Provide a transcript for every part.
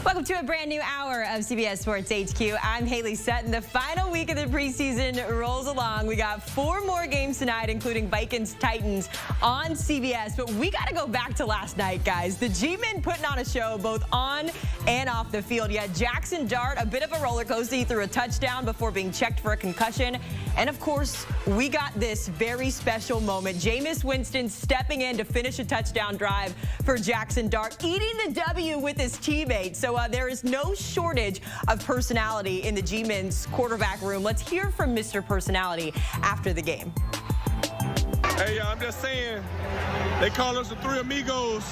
Welcome to a brand new hour of CBS Sports HQ. I'm Haley Sutton. The final week of the preseason rolls along. We got 4 more games tonight, including Vikings-Titans on CBS. But we got to go back to last night, guys. The G-Men putting on a show both on and off the field. You had Jackson Dart, a bit of a roller coaster. He threw a touchdown before being checked for a concussion. And, of course, we got this very special moment. Jameis Winston stepping in to finish a touchdown drive for Jackson Dart, eating the W with his teammates. So there is no shortage of personality in the G-Men's quarterback room. Let's hear from Mr. Personality after the game. Hey, I'm just saying, they call us the Three Amigos,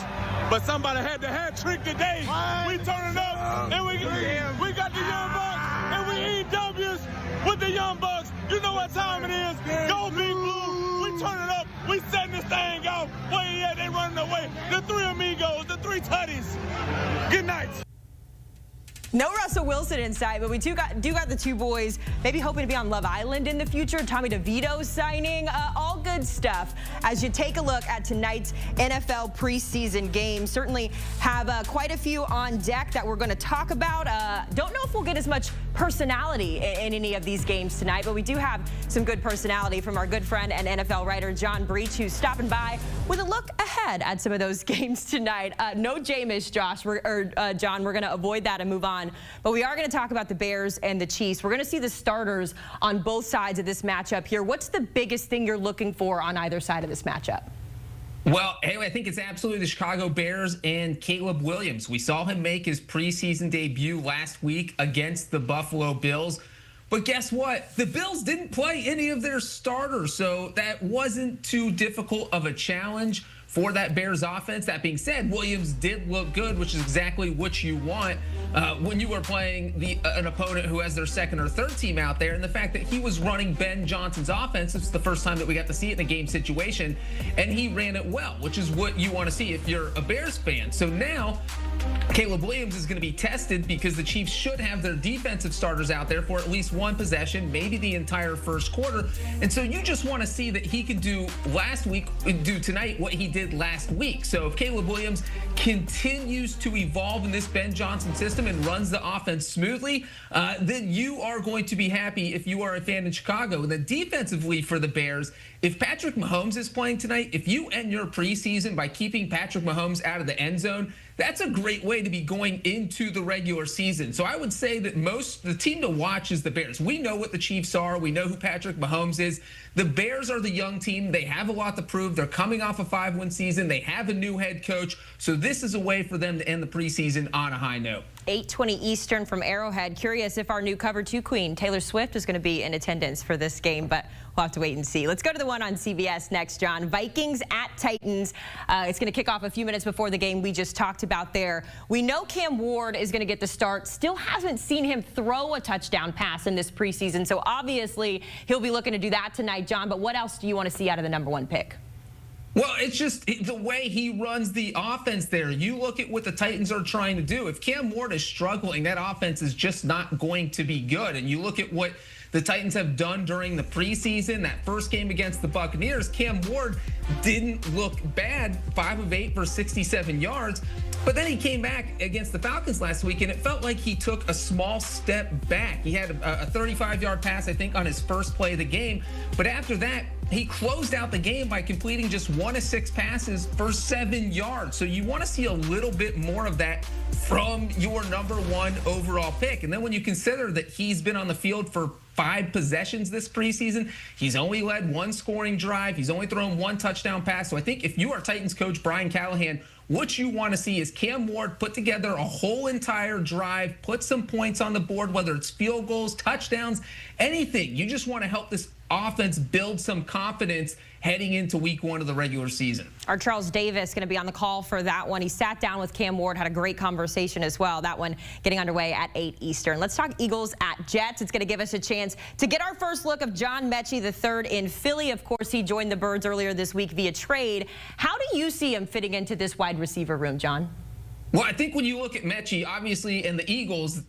but somebody had the hat trick today. We turning up, and we got the Young Bucks, and we eat W's with the Young Bucks. You know what time it is. Go Big Blue. We turning up. We setting this thing out. Where yeah, they running away. The Three Amigos, the Three Tutties. Good night. No Russell Wilson in sight, but we do got the 2 boys maybe hoping to be on Love Island in the future. Tommy DeVito signing, all good stuff. As you take a look at tonight's NFL preseason game, certainly have quite a few on deck that we're going to talk about. Don't know if we'll get as much personality in any of these games tonight, but we do have some good personality from our good friend and NFL writer John Breech, who's stopping by with a look ahead at some of those games tonight. No Jameis, John. We're going to avoid that and move on. But we are going to talk about the Bears and the Chiefs. We're going to see the starters on both sides of this matchup here. What's the biggest thing you're looking for on either side of this matchup? Well, anyway, I think it's absolutely the Chicago Bears and Caleb Williams. We saw him make his preseason debut last week against the Buffalo Bills. But guess what? The Bills didn't play any of their starters, so that wasn't too difficult of a challenge for that Bears offense. That being said, Williams did look good, which is exactly what you want when you are playing an opponent who has their second or third team out there. And the fact that he was running Ben Johnson's offense, it's the first time that we got to see it in a game situation, and he ran it well, which is what you want to see if you're a Bears fan. So now Caleb Williams is going to be tested because the Chiefs should have their defensive starters out there for at least one possession, maybe the entire first quarter. And so you just want to see that he can do tonight what he did last week. So if Caleb Williams continues to evolve in this Ben Johnson system and runs the offense smoothly, then you are going to be happy if you are a fan in Chicago. And then defensively for the Bears, if Patrick Mahomes is playing tonight, if you end your preseason by keeping Patrick Mahomes out of the end zone, that's a great way to be going into the regular season. So I would say that the team to watch is the Bears. We know what the Chiefs are. We know who Patrick Mahomes is. The Bears are the young team. They have a lot to prove. They're coming off a 5-win season. They have a new head coach. So this is a way for them to end the preseason on a high note. 8:20 Eastern from Arrowhead. Curious if our new Cover 2 queen, Taylor Swift, is going to be in attendance for this game, but we'll have to wait and see. Let's go to the one on CBS next, John. Vikings at Titans. It's going to kick off a few minutes before the game we just talked about there. We know Cam Ward is going to get the start. Still haven't seen him throw a touchdown pass in this preseason, so obviously he'll be looking to do that tonight, John. But what else do you want to see out of the #1 pick? Well, it's just the way he runs the offense there. You look at what the Titans are trying to do. If Cam Ward is struggling, that offense is just not going to be good. And you look at what the Titans have done during the preseason, that first game against the Buccaneers, Cam Ward didn't look bad, 5 of 8 for 67 yards. But then he came back against the Falcons last week, and it felt like he took a small step back. He had a 35-yard pass, I think, on his first play of the game. But after that, he closed out the game by completing just 1 of 6 passes for 7 yards. So you want to see a little bit more of that from your #1 overall pick. And then when you consider that he's been on the field for 5 possessions this preseason, he's only led 1 scoring drive. He's only thrown 1 touchdown pass. So I think if you are Titans coach Brian Callahan, what you want to see is Cam Ward put together a whole entire drive, put some points on the board, whether it's field goals, touchdowns, anything. You just want to help this offense build some confidence heading into week 1 of the regular season. Our Charles Davis going to be on the call for that one. He sat down with Cam Ward, had a great conversation as well. That one getting underway at 8 Eastern. Let's talk Eagles at Jets. It's going to give us a chance to get our first look of John Mechie III in Philly. Of course, he joined the Birds earlier this week via trade. How do you see him fitting into this wide receiver room, John? Well, I think when you look at Mechie, obviously, and the Eagles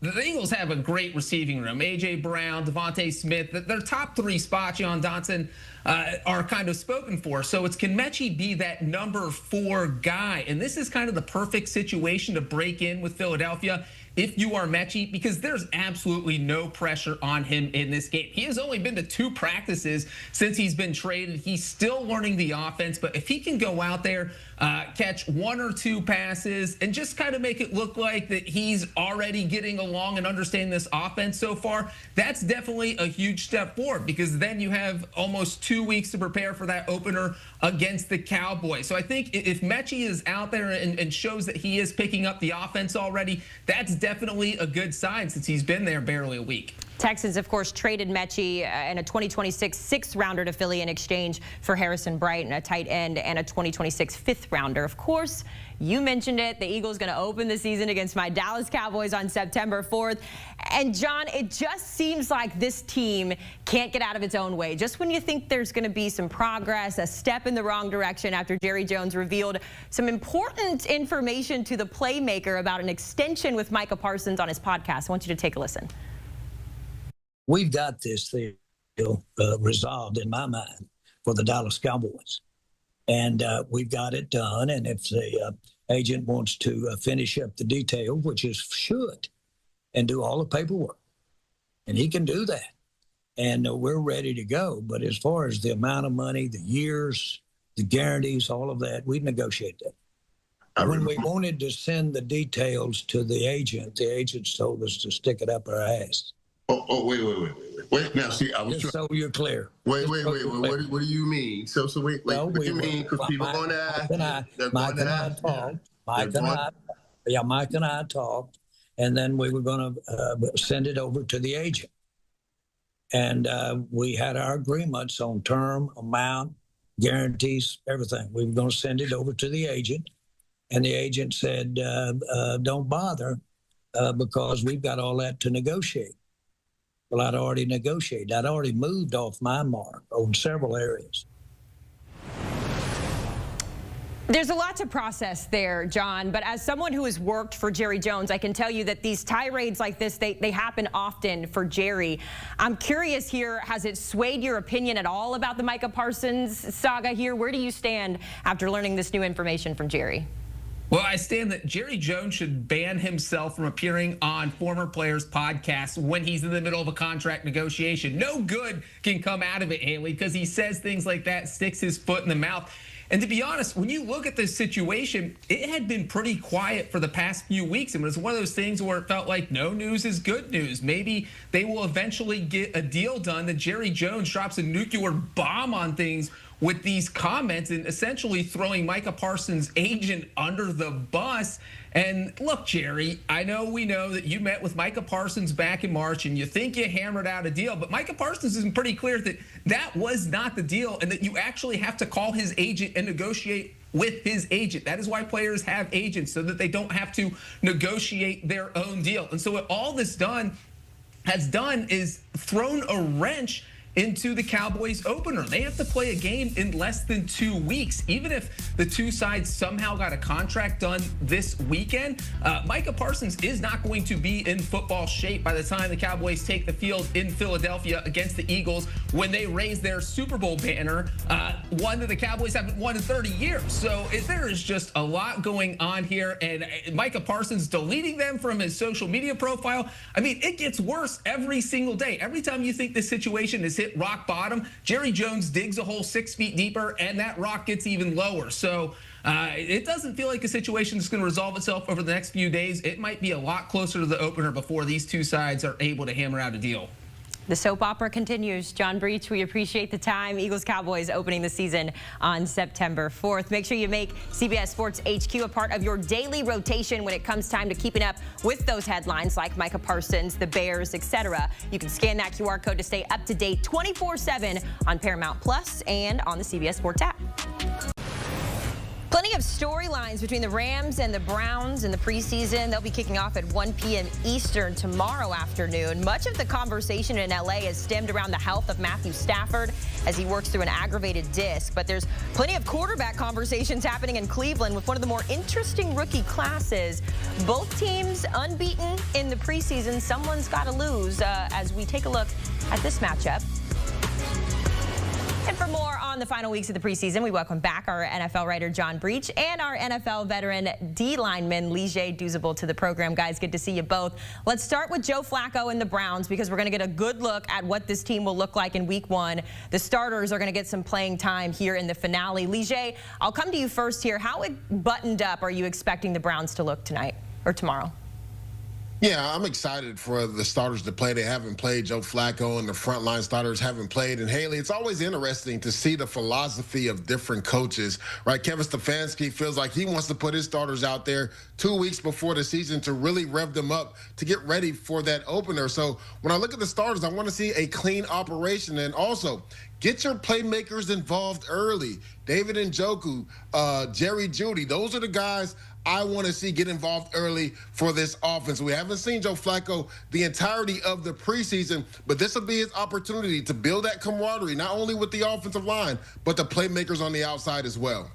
have a great receiving room. A.J. Brown, Devontae Smith, their top three spots, John Dotson, are kind of spoken for. So it's, can Mechie be that number 4 guy? And this is kind of the perfect situation to break in with Philadelphia if you are Mechie, because there's absolutely no pressure on him in this game. He has only been to 2 practices since he's been traded. He's still learning the offense, but if he can go out there, catch 1 or 2 passes and just kind of make it look like that he's already getting along and understanding this offense so far, that's definitely a huge step forward, because then you have almost 2 weeks to prepare for that opener against the Cowboys. So I think if Mechie is out there and shows that he is picking up the offense already, that's definitely a good sign since he's been there barely a week. Texans, of course, traded Mechie in a 2026 6th-rounder to Philly in exchange for Harrison Bright and a tight end and a 2026 5th-rounder. Of course, you mentioned it. The Eagles going to open the season against my Dallas Cowboys on September 4th. And, John, it just seems like this team can't get out of its own way. Just when you think there's going to be some progress, a step in the wrong direction after Jerry Jones revealed some important information to the playmaker about an extension with Micah Parsons on his podcast. I want you to take a listen. We've got this thing resolved in my mind for the Dallas Cowboys. And we've got it done. And if the agent wants to finish up the detail, which is should, and do all the paperwork, and he can do that. And we're ready to go. But as far as the amount of money, the years, the guarantees, all of that, we negotiate that. When we wanted to send the details to the agents told us to stick it up our ass. Wait. Now, see, I was just so you're clear. Wait. What do you mean? So wait. What do you mean? Because people are going to ask. Mike and I talked, and then we were going to send it over to the agent. And we had our agreements on term, amount, guarantees, everything. We were going to send it over to the agent, and the agent said, "Don't bother, because we've got all that to negotiate." Well, I'd already negotiated. I'd already moved off my mark on several areas. There's a lot to process there, John, but as someone who has worked for Jerry Jones, I can tell you that these tirades like this, they happen often for Jerry. I'm curious here, has it swayed your opinion at all about the Micah Parsons saga here? Where do you stand after learning this new information from Jerry? Well, I stand that Jerry Jones should ban himself from appearing on former players' podcasts when he's in the middle of a contract negotiation. No good can come out of it, Haley, because he says things like that, sticks his foot in the mouth. And to be honest, when you look at this situation, it had been pretty quiet for the past few weeks. And it was one of those things where it felt like no news is good news. Maybe they will eventually get a deal done that Jerry Jones drops a nuclear bomb on things with these comments and essentially throwing Micah Parsons' agent under the bus. And look, Jerry, we know that you met with Micah Parsons back in March and you think you hammered out a deal, but Micah Parsons is pretty clear that that was not the deal and that you actually have to call his agent and negotiate with his agent. That is why players have agents, so that they don't have to negotiate their own deal. And so what all this has done is thrown a wrench into the Cowboys opener. They have to play a game in less than 2 weeks. Even if the two sides somehow got a contract done this weekend, Micah Parsons is not going to be in football shape by the time the Cowboys take the field in Philadelphia against the Eagles when they raise their Super Bowl banner, one that the Cowboys haven't won in 30 years. So there is just a lot going on here, and Micah Parsons deleting them from his social media profile. I mean, it gets worse every single day. Every time you think this situation is hit rock bottom, Jerry Jones digs a hole 6 feet deeper, and that rock gets even lower. So it doesn't feel like a situation that's going to resolve itself over the next few days. It might be a lot closer to the opener before these two sides are able to hammer out a deal. The soap opera continues. John Breech, we appreciate the time. Eagles Cowboys opening the season on September 4th. Make sure you make CBS Sports HQ a part of your daily rotation when it comes time to keeping up with those headlines like Micah Parsons, the Bears, etc. You can scan that QR code to stay up to date 24/7 on Paramount Plus and on the CBS Sports app. Plenty of storylines between the Rams and the Browns in the preseason. They'll be kicking off at 1 p.m. Eastern tomorrow afternoon. Much of the conversation in L.A. has stemmed around the health of Matthew Stafford as he works through an aggravated disc. But there's plenty of quarterback conversations happening in Cleveland with one of the more interesting rookie classes. Both teams unbeaten in the preseason. Someone's got to lose as we take a look at this matchup. And for more on the final weeks of the preseason, we welcome back our NFL writer, John Breech, and our NFL veteran D lineman, Leger Douzable, to the program. Guys, good to see you both. Let's start with Joe Flacco and the Browns because we're going to get a good look at what this team will look like in week 1. The starters are going to get some playing time here in the finale. Leger, I'll come to you first here. How buttoned up are you expecting the Browns to look tonight or tomorrow? Yeah, I'm excited for the starters to play. They haven't played. Joe Flacco and the frontline starters haven't played. And Haley, it's always interesting to see the philosophy of different coaches, right? Kevin Stefanski feels like he wants to put his starters out there 2 weeks before the season to really rev them up to get ready for that opener. So when I look at the starters, I want to see a clean operation and also get your playmakers involved early. David Njoku, Jerry Jeudy, those are the guys I want to see get involved early for this offense. We haven't seen Joe Flacco the entirety of the preseason, but this will be his opportunity to build that camaraderie, not only with the offensive line, but the playmakers on the outside as well.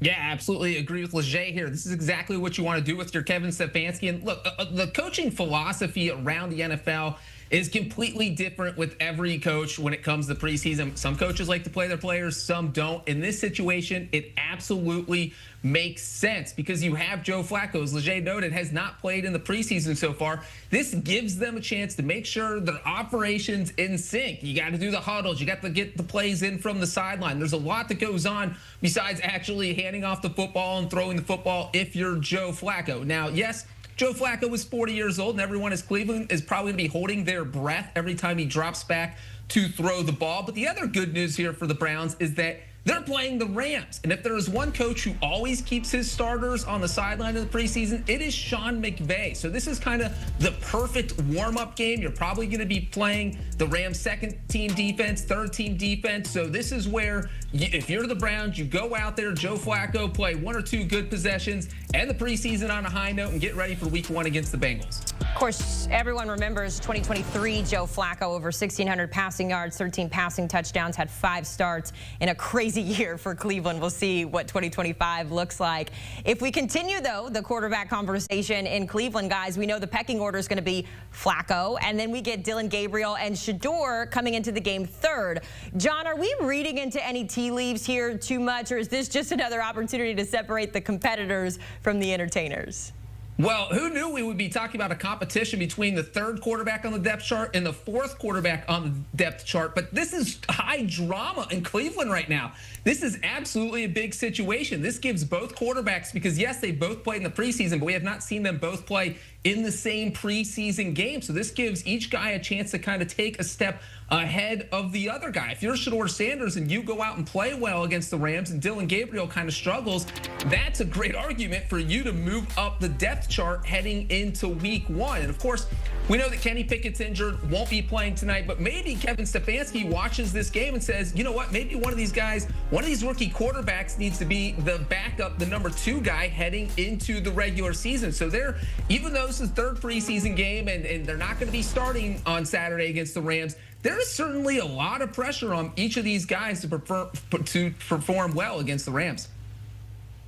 Yeah, absolutely agree with Leger here. This is exactly what you want to do with your Kevin Stefanski. And look, the coaching philosophy around the NFL is completely different with every coach when it comes to preseason. Some coaches like to play their players, some don't. In this situation, it absolutely makes sense because you have Joe Flacco, as Leger noted, has not played in the preseason so far. This gives them a chance to make sure their operation's in sync. You got to do the huddles. You got to get the plays in from the sideline. There's a lot that goes on besides actually handing off the football and throwing the football if you're Joe Flacco. Now, yes, Joe Flacco is 40 years old, and everyone in Cleveland is probably going to be holding their breath every time he drops back to throw the ball. But the other good news here for the Browns is that they're playing the Rams. And if there is one coach who always keeps his starters on the sideline of the preseason, it is Sean McVay. So this is kind of the perfect warm-up game. You're probably going to be playing the Rams' second-team defense, third-team defense. So this is where, if you're the Browns, you go out there, Joe Flacco, play 1 or 2 good possessions, end the preseason on a high note, and get ready for week 1 against the Bengals. Of course, everyone remembers 2023 Joe Flacco, over 1,600 passing yards, 13 passing touchdowns, had 5 starts in a crazy year for Cleveland. We'll see what 2025 looks like. If we continue, though, the quarterback conversation in Cleveland, guys, we know the pecking order is going to be Flacco, and then we get Dillon Gabriel and Shedeur coming into the game third. John, are we reading into any tea leaves here too much, or is this just another opportunity to separate the competitors from the entertainers? Well, who knew we would be talking about a competition between the 3rd quarterback on the depth chart and the 4th quarterback on the depth chart? But this is high drama in Cleveland right now. This is absolutely a big situation. This gives both quarterbacks, because yes, they both played in the preseason, but we have not seen them both play in the same preseason game. So this gives each guy a chance to kind of take a step ahead of the other guy. If you're Shedeur Sanders and you go out and play well against the Rams and Dillon Gabriel kind of struggles, that's a great argument for you to move up the depth chart heading into week 1. And of course, we know that Kenny Pickett's injured, won't be playing tonight, but maybe Kevin Stefanski watches this game and says, you know what, maybe one of these guys, one of these rookie quarterbacks needs to be the backup, the number 2 guy heading into the regular season. So they're, even though this is 3rd preseason game and they're not going to be starting on Saturday against the Rams, there is certainly a lot of pressure on each of these guys to perform well against the Rams.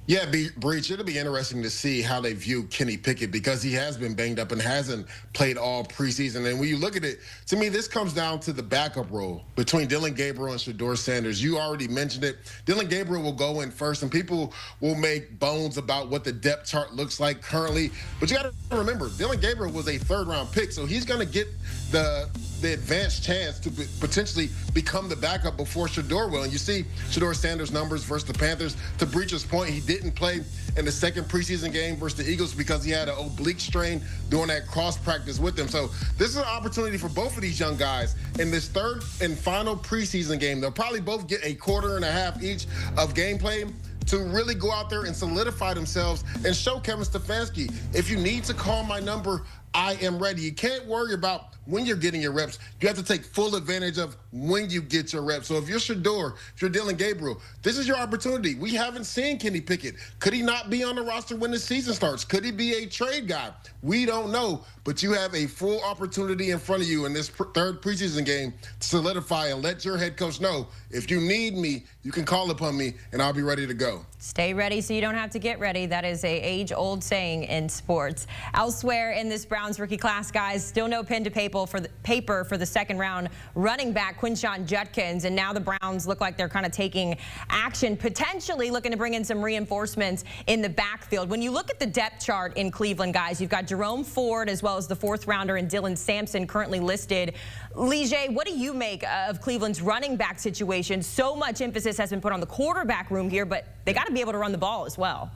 Yeah, Breech, it'll be interesting to see how they view Kenny Pickett because he has been banged up and hasn't played all preseason. And when you look at it, to me, this comes down to the backup role between Dillon Gabriel and Shedeur Sanders. You already mentioned it. Dillon Gabriel will go in first, and people will make bones about what the depth chart looks like currently. But you got to remember, Dillon Gabriel was a 3rd-round pick, so he's going to get the advanced chance to potentially become the backup before Shedeur will. And you see Shedeur Sanders' numbers versus the Panthers. To Breech's point, he didn't play in the 2nd preseason game versus the Eagles because he had an oblique strain during that cross practice with them. So this is an opportunity for both of these young guys in this 3rd and final preseason game. They'll probably both get a quarter and a half each of gameplay to really go out there and solidify themselves and show Kevin Stefanski, if you need to call my number, I am ready. You can't worry about when you're getting your reps. You have to take full advantage of when you get your reps. So if you're Shedeur, if you're Dylan Gabriel, this is your opportunity. We haven't seen Kenny Pickett. Could he not be on the roster when the season starts? Could he be a trade guy? We don't know. But you have a full opportunity in front of you in this third preseason game to solidify and let your head coach know, if you need me, you can call upon me, and I'll be ready to go. Stay ready so you don't have to get ready. That is a age-old saying in sports. Elsewhere in this Browns rookie class, guys, still no pen to paper for the second round running back Quinshon Judkins, and now the Browns look like they're kind of taking action, potentially looking to bring in some reinforcements in the backfield. When you look at the depth chart in Cleveland, guys, you've got Jerome Ford as well as the fourth rounder and Dylan Sampson currently listed. Leger, what do you make of Cleveland's running back situation? So much emphasis has been put on the quarterback room here, but they got to be able to run the ball as well.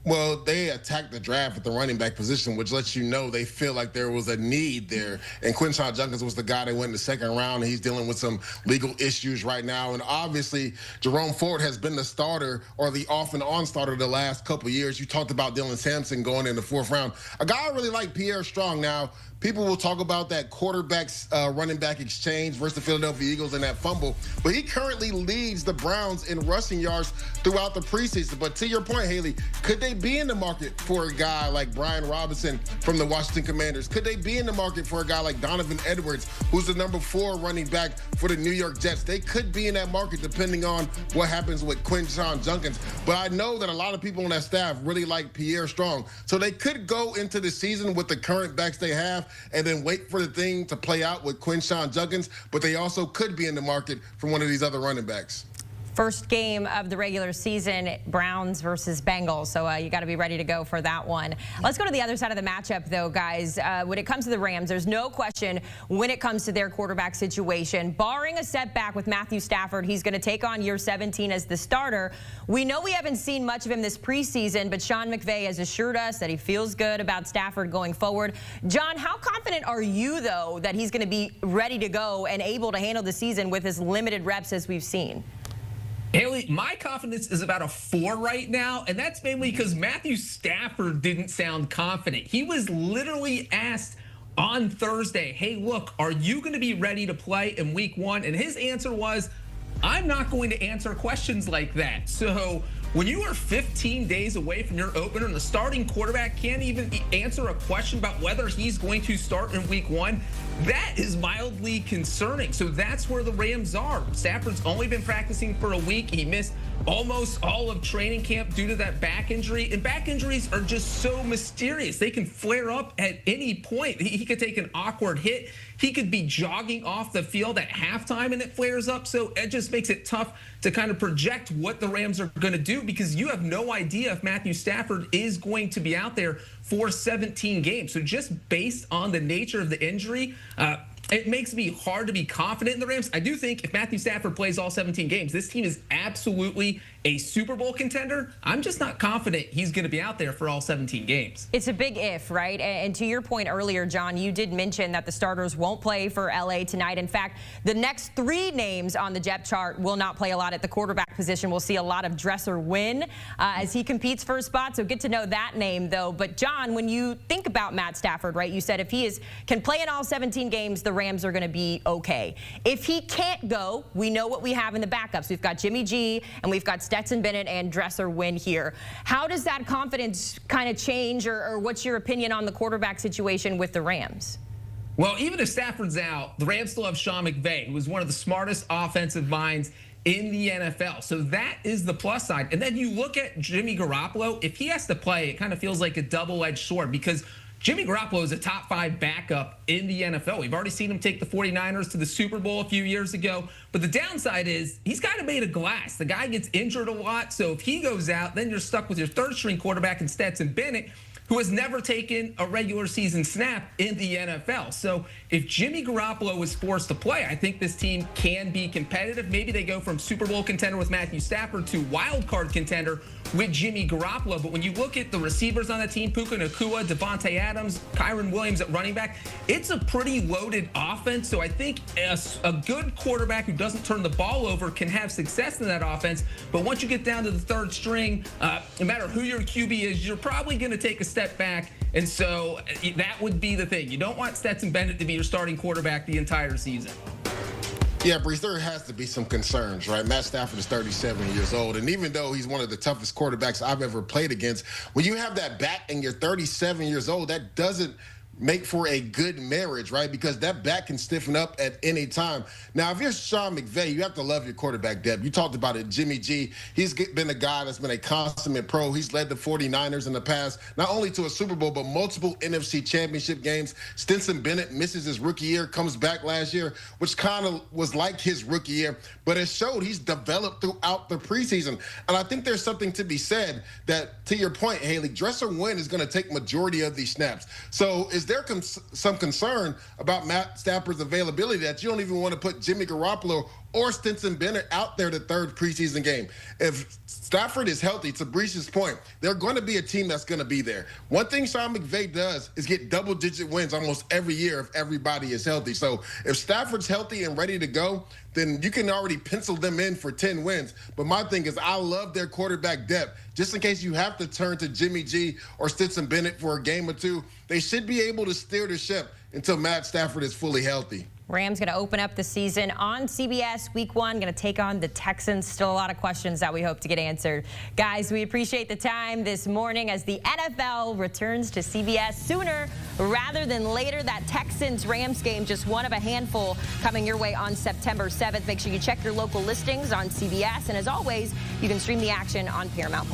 Well, they attacked the draft at the running back position, which lets you know they feel like there was a need there. And Quinshon Judkins was the guy that went in the second round, and he's dealing with some legal issues right now. And obviously, Jerome Ford has been the starter or the off and on starter the last couple of years. You talked about Dylan Sampson going in the fourth round. A guy I really like, Pierre Strong. Now, people will talk about that quarterback's running back exchange versus the Philadelphia Eagles and that fumble, but he currently leads the Browns in rushing yards throughout the preseason. But to your point, Haley, could they be in the market for a guy like Brian Robinson from the Washington Commanders? Could they be in the market for a guy like Donovan Edwards, who's the number 4 running back for the New York Jets? They could be in that market depending on what happens with Quinshon Judkins. But I know that a lot of people on that staff really like Pierre Strong. So they could go into the season with the current backs they have and then wait for the thing to play out with Quinshon Judkins, but they also could be in the market for one of these other running backs. First game of the regular season, Browns versus Bengals. So you got to be ready to go for that one. Let's go to the other side of the matchup, though, guys. When it comes to the Rams, there's no question when it comes to their quarterback situation. Barring a setback with Matthew Stafford, he's going to take on year 17 as the starter. We know we haven't seen much of him this preseason, but Sean McVay has assured us that he feels good about Stafford going forward. John, how confident are you, though, that he's going to be ready to go and able to handle the season with his limited reps as we've seen? Haley, my confidence is about a 4 right now, and that's mainly because Matthew Stafford didn't sound confident. He was literally asked on Thursday, hey, look, are you going to be ready to play in week 1? And his answer was, I'm not going to answer questions like that. So when you are 15 days away from your opener and the starting quarterback can't even answer a question about whether he's going to start in week 1, that is mildly concerning. So that's where the Rams are. Stafford's only been practicing for a week. He missed almost all of training camp due to that back injury. And back injuries are just so mysterious. They can flare up at any point. He could take an awkward hit. He could be jogging off the field at halftime and it flares up. So it just makes it tough to kind of project what the Rams are going to do because you have no idea if Matthew Stafford is going to be out there for 17 games. So just based on the nature of the injury, it makes me hard to be confident in the Rams. I do think if Matthew Stafford plays all 17 games, this team is absolutely a Super Bowl contender. I'm just not confident he's going to be out there for all 17 games. It's a big if, right? And to your point earlier, John, you did mention that the starters won't play for LA tonight. In fact, the next 3 names on the depth chart will not play a lot at the quarterback position. We'll see a lot of Dresser Wynn as he competes for a spot. So get to know that name, though. But, John, when you think about Matt Stafford, right, you said if he can play in all 17 games, the Rams are going to be okay. If he can't go, we know what we have in the backups. We've got Jimmy G and we've got Stetson Bennett and Dresser Wynn here. How does that confidence kind of change, or what's your opinion on the quarterback situation with the Rams? Well, even if Stafford's out, the Rams still have Sean McVay, who is one of the smartest offensive minds in the NFL. So that is the plus side. And then you look at Jimmy Garoppolo. If he has to play, it kind of feels like a double-edged sword because Jimmy Garoppolo is a top 5 backup in the NFL. We've already seen him take the 49ers to the Super Bowl a few years ago. But the downside is he's kind of made of glass. The guy gets injured a lot. So if he goes out, then you're stuck with your third-string quarterback in Stetson Bennett, who has never taken a regular season snap in the NFL. So if Jimmy Garoppolo is forced to play, I think this team can be competitive. Maybe they go from Super Bowl contender with Matthew Stafford to wild card contender with Jimmy Garoppolo. But when you look at the receivers on the team, Puka Nacua, Devontae Adams, Kyron Williams at running back, it's a pretty loaded offense. So I think a good quarterback who doesn't turn the ball over can have success in that offense. But once you get down to the third string, no matter who your QB is, you're probably going to take a step back. And so that would be the thing. You don't want Stetson Bennett to be your starting quarterback the entire season. Yeah, Breeze, there has to be some concerns, right? Matt Stafford is 37 years old, and even though he's one of the toughest quarterbacks I've ever played against, when you have that back and you're 37 years old, that doesn't make for a good marriage, right? Because that back can stiffen up at any time. Now, if you're Sean McVay, you have to love your quarterback depth. You talked about it, Jimmy G. He's been a guy that's been a consummate pro. He's led the 49ers in the past, not only to a Super Bowl, but multiple NFC championship games. Stetson Bennett misses his rookie year, comes back last year, which kind of was like his rookie year, but it showed he's developed throughout the preseason. And I think there's something to be said that, to your point, Haley, Dresser Wynn is going to take majority of these snaps. So is there some concern about Matt Stafford's availability that you don't even want to put Jimmy Garoppolo or Stetson Bennett out there the third preseason game? If Stafford is healthy, to Breech's point, they're going to be a team that's going to be there. One thing Sean McVay does is get double-digit wins almost every year if everybody is healthy. So if Stafford's healthy and ready to go, then you can already pencil them in for 10 wins. But my thing is, I love their quarterback depth. Just in case you have to turn to Jimmy G or Stetson Bennett for a game or two, they should be able to steer the ship until Matt Stafford is fully healthy. Rams going to open up the season on CBS Week 1, going to take on the Texans. Still a lot of questions that we hope to get answered. Guys, we appreciate the time this morning as the NFL returns to CBS sooner rather than later. That Texans-Rams game, just one of a handful coming your way on September 7th. Make sure you check your local listings on CBS. And as always, you can stream the action on Paramount+.